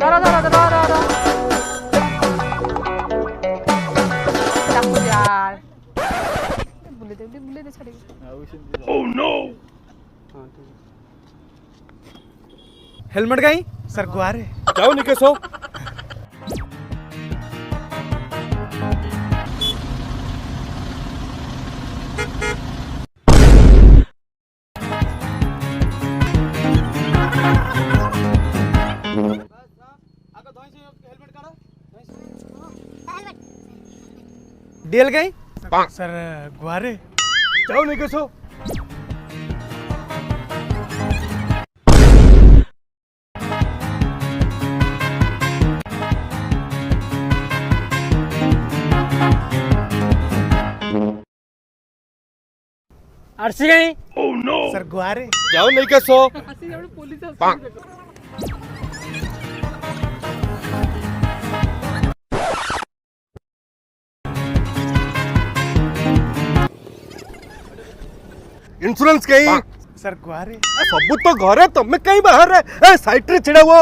ଧର ଧର ଧର ଧର ତାକୁ ଯାର ବୁଲେଇ ଦେ ଛାଡ଼ିକି। Oh no! हेलमेट कहीं सर गुआरे जाओ निकेशो। डीएल कहीं सर गुआरे जाओ निकेशो। आरसी कहीं Oh no! सर गुआरे जाओ निकेशो। ଆସି ଯାଉ ପୋଲିସ ଆସି इंश्योरेंस कहीं सर गुआरे सब तो घरे, तुम्हें कहीं बाहर है। साइड रे छिड़ा हुआ